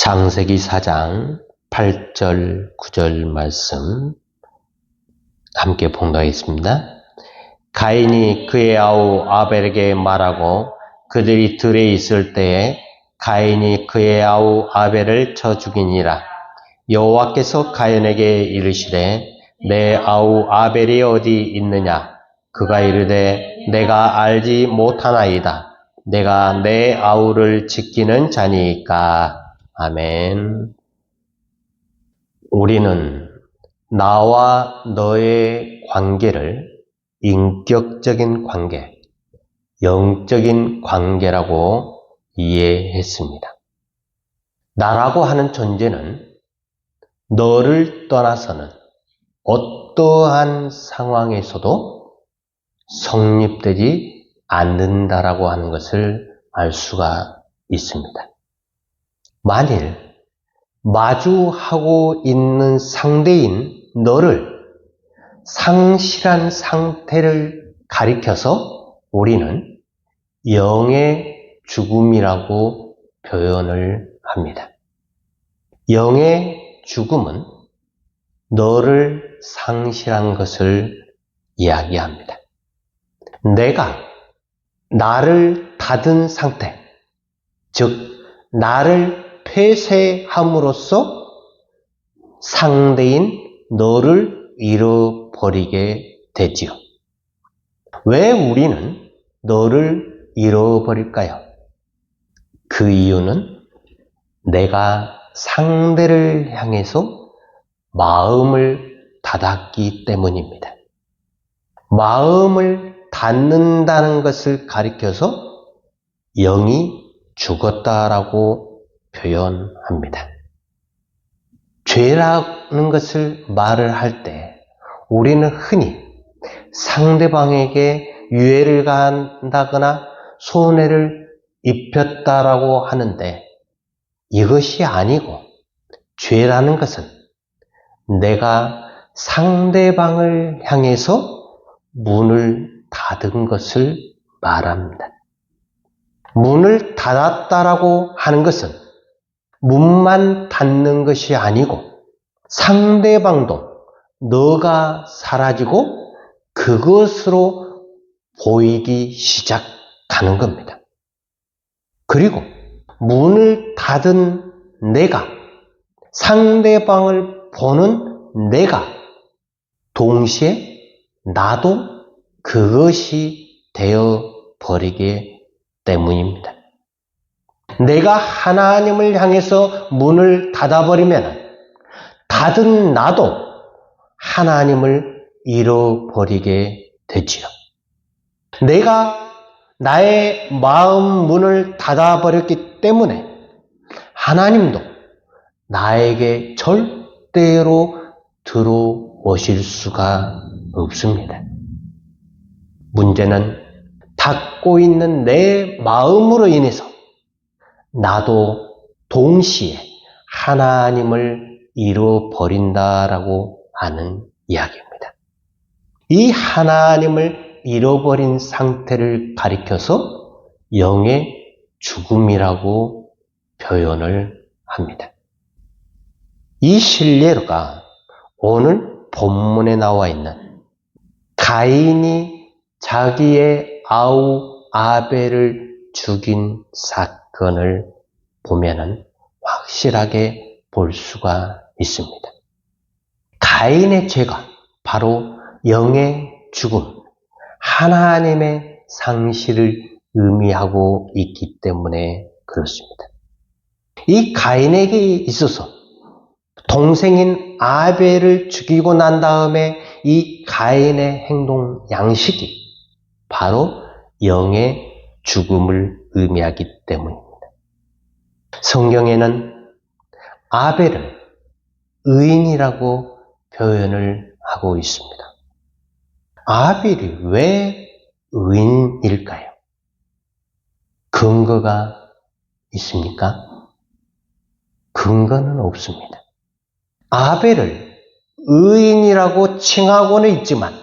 창세기 4장 8절 9절 말씀 함께 봉독하겠습니다. 가인이 그의 아우 아벨에게 말하고 그들이 들에 있을 때에 가인이 그의 아우 아벨을 쳐 죽이니라. 여호와께서 가인에게 이르시되 내 아우 아벨이 어디 있느냐? 그가 이르되 내가 알지 못하나이다. 내가 내 아우를 지키는 자니까. 아멘. 우리는 나와 너의 관계를 인격적인 관계, 영적인 관계라고 이해했습니다. 나라고 하는 존재는 너를 떠나서는 어떠한 상황에서도 성립되지 않는다라고 하는 것을 알 수가 있습니다. 만일 마주하고 있는 상대인 너를 상실한 상태를 가리켜서 우리는 영의 죽음이라고 표현을 합니다. 영의 죽음은 너를 상실한 것을 이야기합니다. 내가 나를 닫은 상태, 즉 나를 폐쇄함으로써 상대인 너를 잃어버리게 되지요. 왜 우리는 너를 잃어버릴까요? 그 이유는 내가 상대를 향해서 마음을 닫았기 때문입니다. 마음을 닫는다는 것을 가리켜서 영이 죽었다라고 표현합니다. 죄라는 것을 말을 할 때 우리는 흔히 상대방에게 유해를 가한다거나 손해를 입혔다라고 하는데 이것이 아니고 죄라는 것은 내가 상대방을 향해서 문을 닫은 것을 말합니다. 문을 닫았다라고 하는 것은 문만 닫는 것이 아니고 상대방도 너가 사라지고 그것으로 보이기 시작하는 겁니다. 그리고 문을 닫은 내가 상대방을 보는 내가 동시에 나도 그것이 되어버리게 때문입니다. 내가 하나님을 향해서 문을 닫아버리면 닫은 나도 하나님을 잃어버리게 되지요. 내가 나의 마음 문을 닫아버렸기 때문에 하나님도 나에게 절대로 들어오실 수가 없습니다. 문제는 닫고 있는 내 마음으로 인해서 나도 동시에 하나님을 잃어버린다라고 하는 이야기입니다. 이 하나님을 잃어버린 상태를 가리켜서 영의 죽음이라고 표현을 합니다. 이 실례가 오늘 본문에 나와 있는 가인이 자기의 아우 아벨을 죽인 사건을 보면은 확실하게 볼 수가 있습니다. 가인의 죄가 바로 영의 죽음, 하나님의 상실을 의미하고 있기 때문에 그렇습니다. 이 가인에게 있어서 동생인 아벨을 죽이고 난 다음에 이 가인의 행동 양식이 바로 영의 죽음을 의미하기 때문입니다. 성경에는 아벨을 의인이라고 표현을 하고 있습니다. 아벨이 왜 의인일까요? 근거가 있습니까? 근거는 없습니다. 아벨을 의인이라고 칭하고는 있지만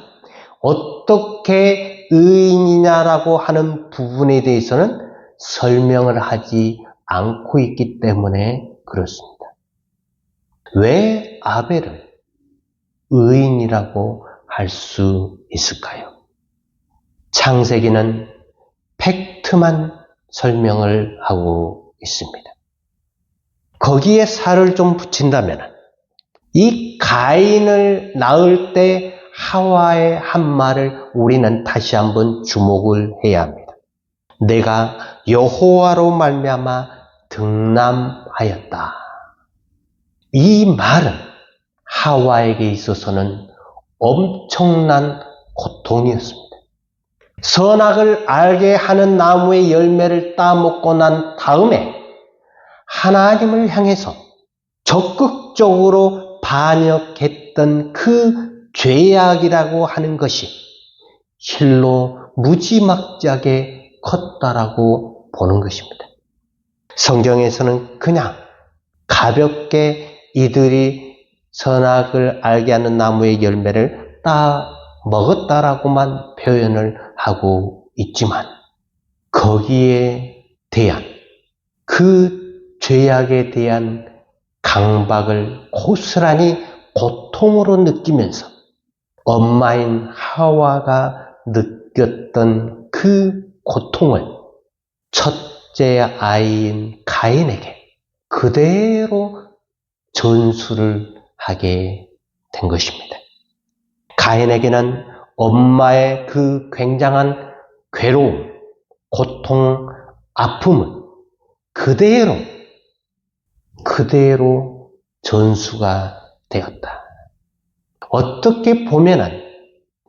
어떻게 의인이냐라고 하는 부분에 대해서는 설명을 하지 않고 있기 때문에 그렇습니다. 왜 아벨을 의인이라고 할 수 있을까요? 창세기는 팩트만 설명을 하고 있습니다. 거기에 살을 좀 붙인다면 이 가인을 낳을 때 하와의 한 말을 우리는 다시 한번 주목을 해야 합니다. 내가 여호와로 말미암아 등남하였다. 이 말은 하와에게 있어서는 엄청난 고통이었습니다. 선악을 알게 하는 나무의 열매를 따먹고 난 다음에 하나님을 향해서 적극적으로 반역했던 그 죄악이라고 하는 것이 실로 무지막지하게 컸다라고 보는 것입니다. 성경에서는 그냥 가볍게 이들이 선악을 알게 하는 나무의 열매를 따 먹었다라고만 표현을 하고 있지만 거기에 대한 그 죄악에 대한 강박을 고스란히 고통으로 느끼면서 엄마인 하와가 느꼈던 그 고통을 첫째 아이인 가인에게 그대로 전수를 하게 된 것입니다. 가인에게는 엄마의 그 굉장한 괴로움, 고통, 아픔은 그대로 전수가 되었다. 어떻게 보면은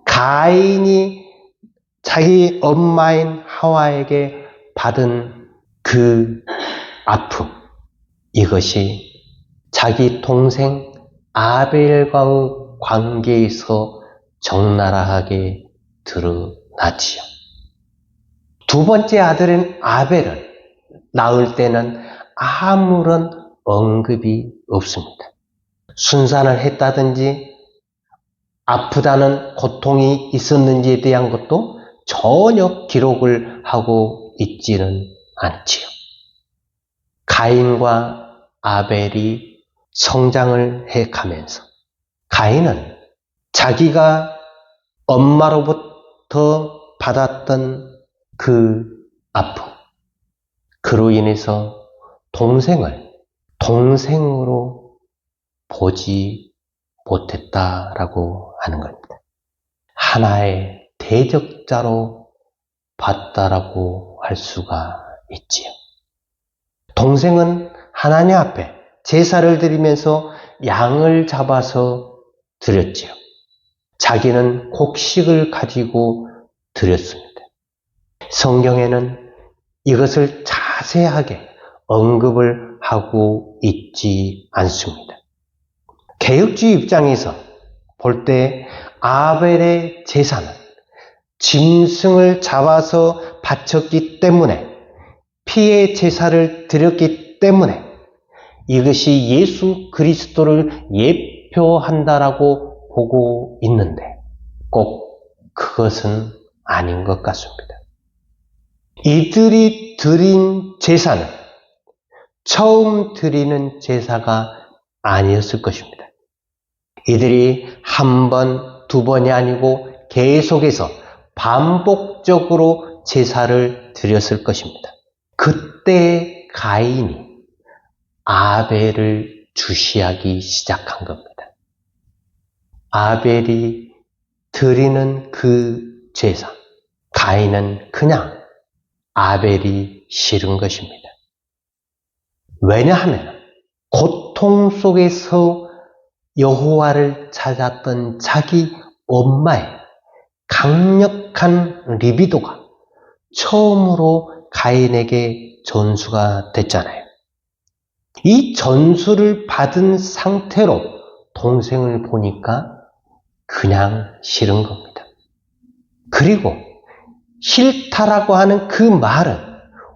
가인이 자기 엄마인 하와에게 받은 그 아픔, 이것이 자기 동생 아벨과의 관계에서 적나라하게 드러나지요. 두 번째 아들인 아벨을 낳을 때는 아무런 언급이 없습니다. 순산을 했다든지 아프다는 고통이 있었는지에 대한 것도 전혀 기록을 하고 있지는 않지요. 가인과 아벨이 성장을 해가면서 가인은 자기가 엄마로부터 받았던 그 아픔, 그로 인해서 동생을 동생으로 보지 못했다라고 하는 겁니다. 하나의 대적자로 봤다라고 할 수가 있지요. 동생은 하나님 앞에 제사를 드리면서 양을 잡아서 드렸지요. 자기는 곡식을 가지고 드렸습니다. 성경에는 이것을 자세하게 언급을 하고 있지 않습니다. 개혁주의 입장에서 볼 때 아벨의 제사는 짐승을 잡아서 바쳤기 때문에 피의 제사를 드렸기 때문에 이것이 예수 그리스도를 예표한다라고 보고 있는데 꼭 그것은 아닌 것 같습니다. 이들이 드린 제사는 처음 드리는 제사가 아니었을 것입니다. 이들이 한 번, 두 번이 아니고 계속해서 반복적으로 제사를 드렸을 것입니다. 그때 가인이 아벨을 주시하기 시작한 겁니다. 아벨이 드리는 그 제사, 가인은 그냥 아벨이 싫은 것입니다. 왜냐하면 고통 속에서 여호와를 찾았던 자기 엄마의 강력한 리비도가 처음으로 가인에게 전수가 됐잖아요. 이 전수를 받은 상태로 동생을 보니까 그냥 싫은 겁니다. 그리고 싫다라고 하는 그 말은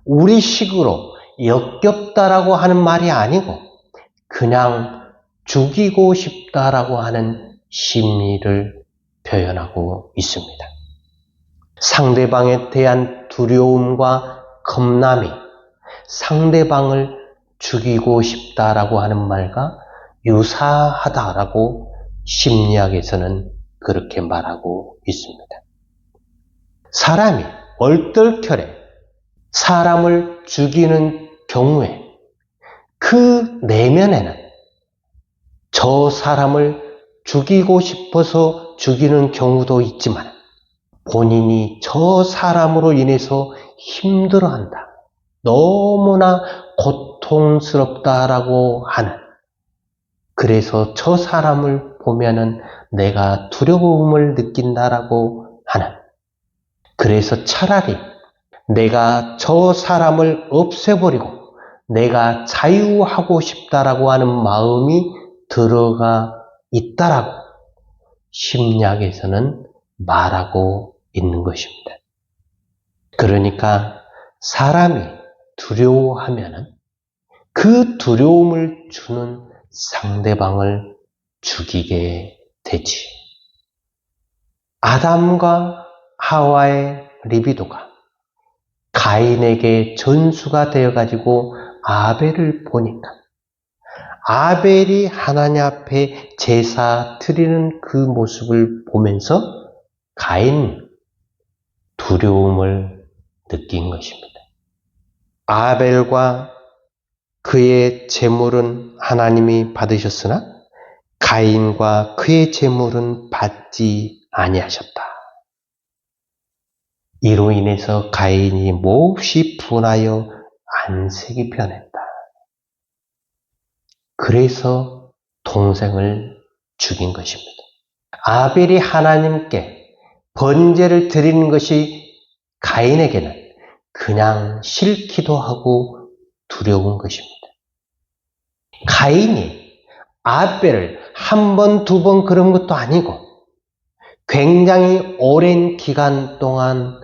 우리식으로 역겹다라고 하는 말이 아니고 그냥 죽이고 싶다라고 하는 심리를 표현하고 있습니다. 상대방에 대한 두려움과 겁남이 상대방을 죽이고 싶다라고 하는 말과 유사하다라고 심리학에서는 그렇게 말하고 있습니다. 사람이 얼떨결에 사람을 죽이는 경우에 그 내면에는 저 사람을 죽이고 싶어서 죽이는 경우도 있지만 본인이 저 사람으로 인해서 힘들어한다, 너무나 고통스럽다라고 하는, 그래서 저 사람을 보면은 내가 두려움을 느낀다라고 하는, 그래서 차라리 내가 저 사람을 없애버리고 내가 자유하고 싶다라고 하는 마음이 들어가 있다라고 심리학에서는 말하고 있는 것입니다. 그러니까 사람이 두려워하면은 그 두려움을 주는 상대방을 죽이게 되지. 아담과 하와의 리비도가 가인에게 전수가 되어가지고 아벨을 보니까 아벨이 하나님 앞에 제사 드리는 그 모습을 보면서 가인 두려움을 느낀 것입니다. 아벨과 그의 제물은 하나님이 받으셨으나 가인과 그의 제물은 받지 아니하셨다. 이로 인해서 가인이 몹시 분하여 안색이 변했다. 그래서 동생을 죽인 것입니다. 아벨이 하나님께 번제를 드리는 것이 가인에게는 그냥 싫기도 하고 두려운 것입니다. 가인이 아벨을 한 번, 두 번 그런 것도 아니고 굉장히 오랜 기간 동안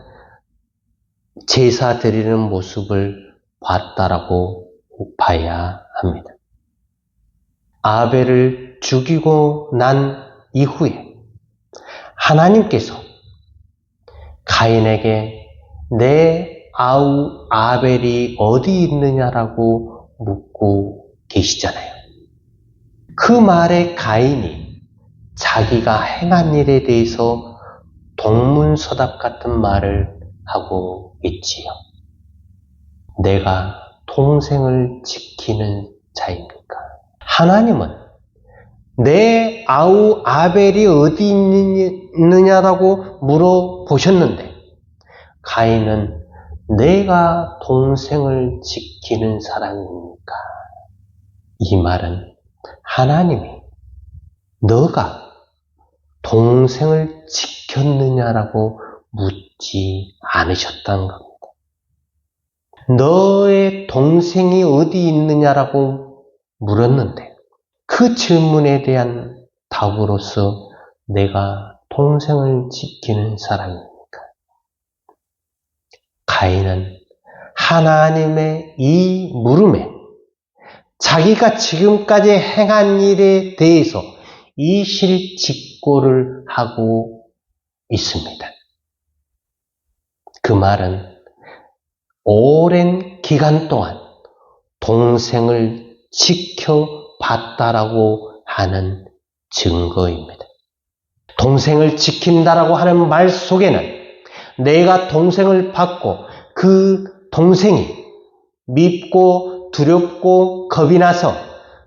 제사 드리는 모습을 봤다라고 봐야 합니다. 아벨을 죽이고 난 이후에 하나님께서 가인에게 내 아우 아벨이 어디 있느냐라고 묻고 계시잖아요. 그 말에 가인이 자기가 행한 일에 대해서 동문서답 같은 말을 하고 있지요. 내가 동생을 지키는 자입니까? 하나님은 내 아우 아벨이 어디 있느냐라고 물어보셨는데 가인은 내가 동생을 지키는 사람입니까? 이 말은 하나님이 너가 동생을 지켰느냐라고 묻지 않으셨다는 겁니다. 너의 동생이 어디 있느냐라고 물었는데 그 질문에 대한 답으로서 내가 동생을 지키는 사람입니까? 가인은 하나님의 이 물음에 자기가 지금까지 행한 일에 대해서 이실직고를 하고 있습니다. 그 말은 오랜 기간 동안 동생을 지켜봤다라고 하는 증거입니다. 동생을 지킨다라고 하는 말 속에는 내가 동생을 받고 그 동생이 밉고 두렵고 겁이 나서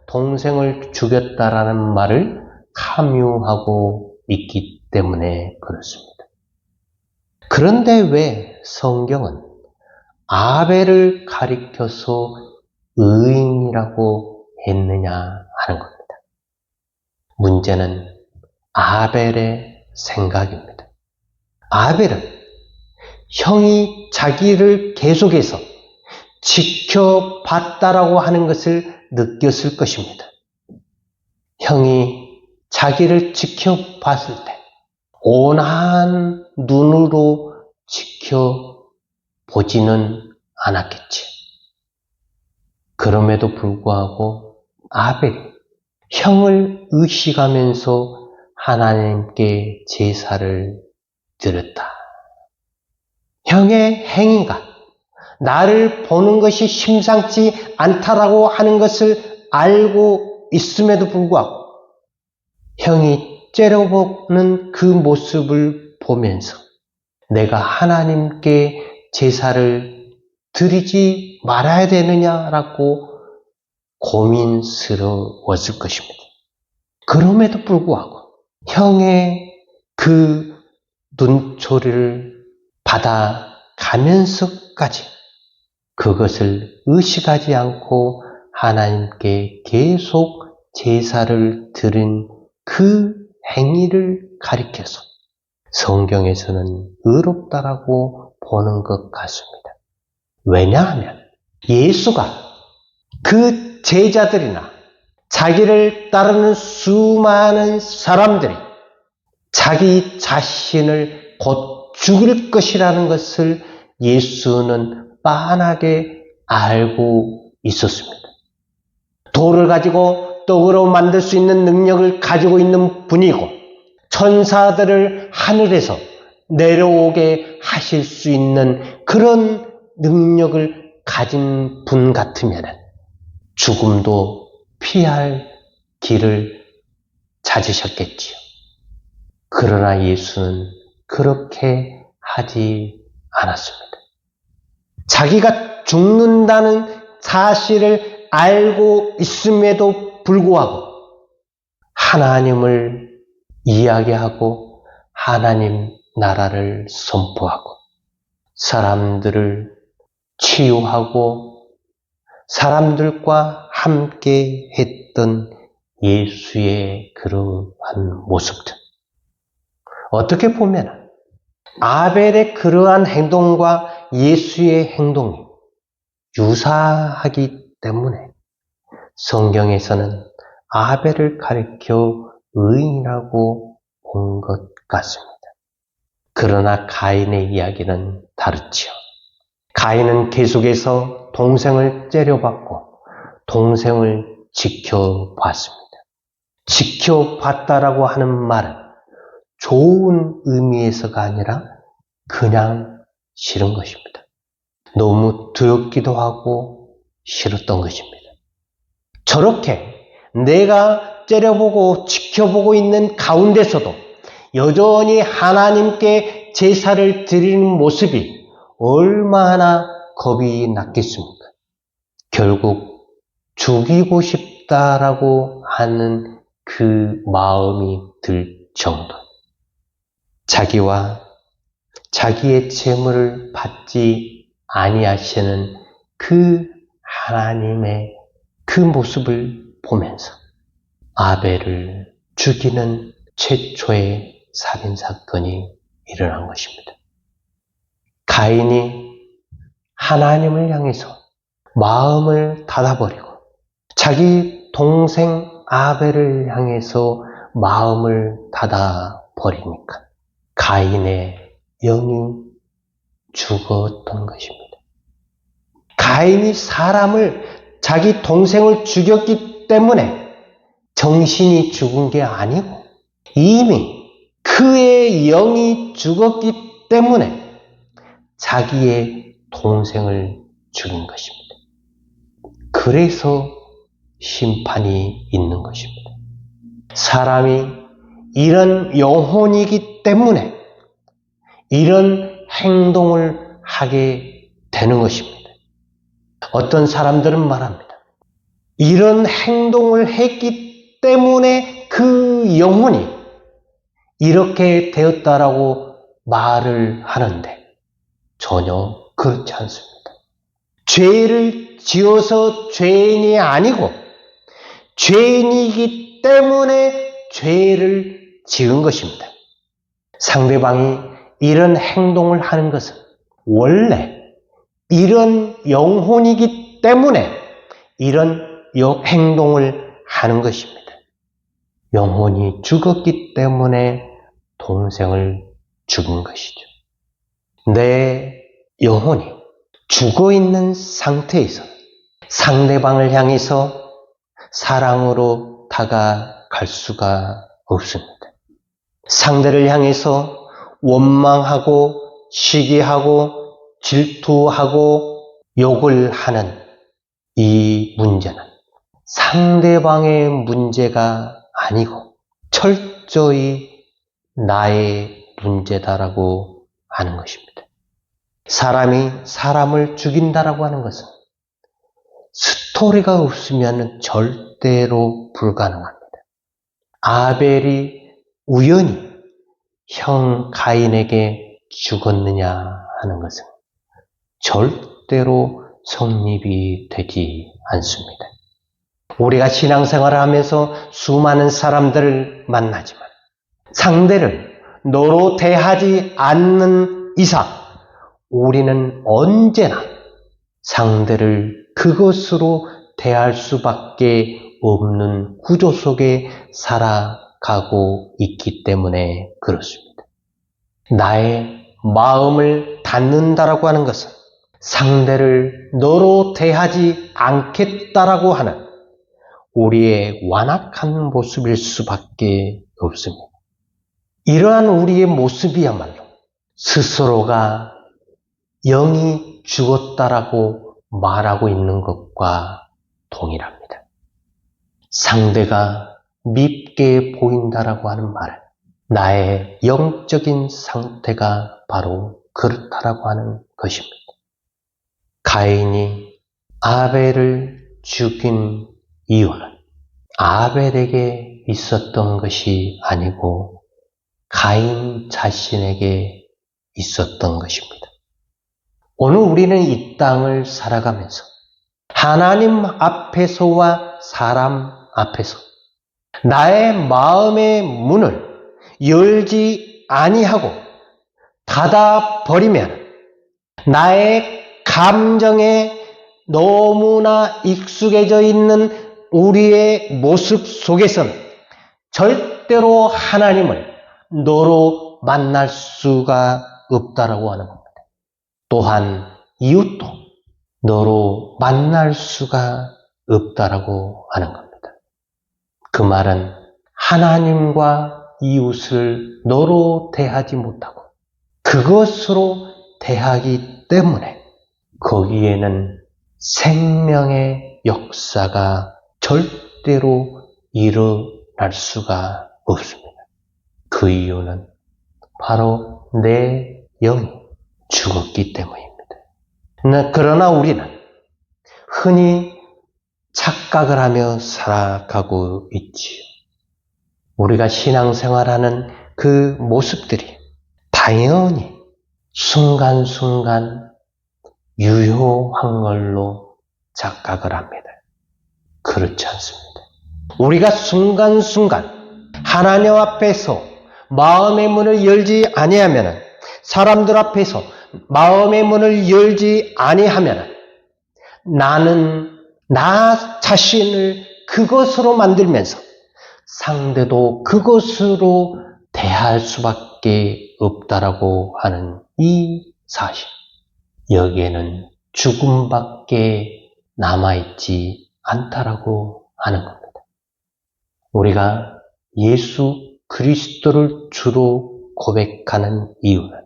동생을 죽였다라는 말을 함유하고 있기 때문에 그렇습니다. 그런데 왜 성경은 아벨을 가리켜서 의인이라고 했느냐 하는 겁니다. 문제는 아벨의 생각입니다. 아벨은 형이 자기를 계속해서 지켜봤다라고 하는 것을 느꼈을 것입니다. 형이 자기를 지켜봤을 때 온한 눈으로 지켜보지는 않았겠지. 그럼에도 불구하고 아벨이 형을 의식하면서 하나님께 제사를 드렸다. 형의 행위가 나를 보는 것이 심상치 않다라고 하는 것을 알고 있음에도 불구하고 형이 째려보는 그 모습을 보면서 내가 하나님께 제사를 드리지 말아야 되느냐라고 고민스러웠을 것입니다. 그럼에도 불구하고 형의 그 눈초리를 받아가면서까지 그것을 의식하지 않고 하나님께 계속 제사를 드린 그 행위를 가리켜서 성경에서는 의롭다라고 보는 것 같습니다. 왜냐하면 예수가 그 제자들이나 자기를 따르는 수많은 사람들이 자기 자신을 곧 죽일 것이라는 것을 예수는 빤하게 알고 있었습니다. 돌을 가지고 떡으로 만들 수 있는 능력을 가지고 있는 분이고 천사들을 하늘에서 내려오게 하실 수 있는 그런 능력을 가진 분 같으면 죽음도 피할 길을 찾으셨겠지요. 그러나 예수는 그렇게 하지 않았습니다. 자기가 죽는다는 사실을 알고 있음에도 불구하고 하나님을 이야기하고 하나님 나라를 선포하고 사람들을 치유하고 사람들과 함께 했던 예수의 그러한 모습들. 어떻게 보면 아벨의 그러한 행동과 예수의 행동이 유사하기 때문에 성경에서는 아벨을 가리켜 의인이라고 본 것 같습니다. 그러나 가인의 이야기는 다르지요. 가인은 계속해서 동생을 째려봤고 동생을 지켜봤습니다. 지켜봤다라고 하는 말은 좋은 의미에서가 아니라 그냥 싫은 것입니다. 너무 두렵기도 하고 싫었던 것입니다. 저렇게 내가 째려보고 지켜보고 있는 가운데서도 여전히 하나님께 제사를 드리는 모습이 얼마나 겁이 났겠습니까? 결국 죽이고 싶다라고 하는 그 마음이 들 정도. 자기와 자기의 재물을 받지 아니하시는 그 하나님의 그 모습을 보면서 아벨을 죽이는 최초의 살인사건이 일어난 것입니다. 가인이 하나님을 향해서 마음을 닫아버리고 자기 동생 아벨을 향해서 마음을 닫아버리니까 가인의 영이 죽었던 것입니다. 가인이 사람을 자기 동생을 죽였기 때문에 정신이 죽은 게 아니고 이미 그의 영이 죽었기 때문에 자기의 동생을 죽인 것입니다. 그래서 심판이 있는 것입니다. 사람이 이런 영혼이기 때문에 이런 행동을 하게 되는 것입니다. 어떤 사람들은 말합니다. 이런 행동을 했기 때문에 그 영혼이 이렇게 되었다라고 말을 하는데 전혀 그렇지 않습니다. 죄를 지어서 죄인이 아니고 죄인이기 때문에 죄를 지은 것입니다. 상대방이 이런 행동을 하는 것은 원래 이런 영혼이기 때문에 이런 행동을 하는 것입니다. 영혼이 죽었기 때문에 동생을 죽인 것이죠. 내 영혼이 죽어있는 상태에서 상대방을 향해서 사랑으로 다가갈 수가 없습니다. 상대를 향해서 원망하고 시기하고 질투하고 욕을 하는 이 문제는 상대방의 문제가 아니고 철저히 나의 문제다라고 하는 것입니다. 사람이 사람을 죽인다라고 하는 것은 스토리가 없으면 절대로 불가능합니다. 아벨이 우연히 형 가인에게 죽었느냐 하는 것은 절대로 성립이 되지 않습니다. 우리가 신앙생활을 하면서 수많은 사람들을 만나지만 상대를 너로 대하지 않는 이상 우리는 언제나 상대를 그것으로 대할 수밖에 없는 구조 속에 살아가고 있기 때문에 그렇습니다. 나의 마음을 닫는다라고 하는 것은 상대를 너로 대하지 않겠다라고 하는 우리의 완악한 모습일 수밖에 없습니다. 이러한 우리의 모습이야말로 스스로가 영이 죽었다라고 말하고 있는 것과 동일합니다. 상대가 밉게 보인다라고 하는 말은 나의 영적인 상태가 바로 그렇다라고 하는 것입니다. 가인이 아벨을 죽인 이유는 아벨에게 있었던 것이 아니고 가인 자신에게 있었던 것입니다. 오늘 우리는 이 땅을 살아가면서 하나님 앞에서와 사람 앞에서 나의 마음의 문을 열지 아니하고 닫아버리면 나의 감정에 너무나 익숙해져 있는 우리의 모습 속에서는 절대로 하나님을 너로 만날 수가 없다라고 하는 겁니다. 또한 이웃도 너로 만날 수가 없다라고 하는 겁니다. 그 말은 하나님과 이웃을 너로 대하지 못하고 그것으로 대하기 때문에 거기에는 생명의 역사가 절대로 일어날 수가 없습니다. 그 이유는 바로 내 영이 죽었기 때문입니다. 그러나 우리는 흔히 착각을 하며 살아가고 있지요. 우리가 신앙생활하는 그 모습들이 당연히 순간순간 유효한 걸로 착각을 합니다. 그렇지 않습니다. 우리가 순간순간 하나님 앞에서 마음의 문을 열지 아니하면 사람들 앞에서 마음의 문을 열지 아니하면 나는 나 자신을 그것으로 만들면서 상대도 그것으로 대할 수밖에 없다라고 하는 이 사실. 여기에는 죽음밖에 남아있지 않다라고 하는 겁니다. 우리가 예수 그리스도를 주로 고백하는 이유는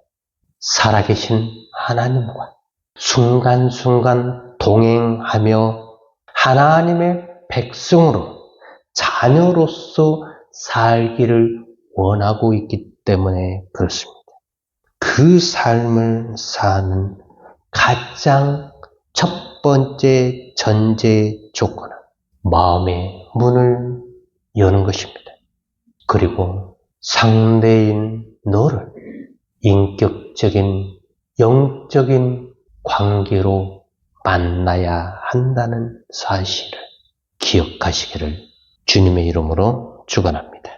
살아계신 하나님과 순간순간 동행하며 하나님의 백성으로 자녀로서 살기를 원하고 있기 때문에 그렇습니다. 그 삶을 사는 가장 첫 번째 전제 조건은 마음의 문을 여는 것입니다. 그리고 상대인 너를 인격적인 영적인 관계로 만나야 한다는 사실을 기억하시기를 주님의 이름으로 축원합니다.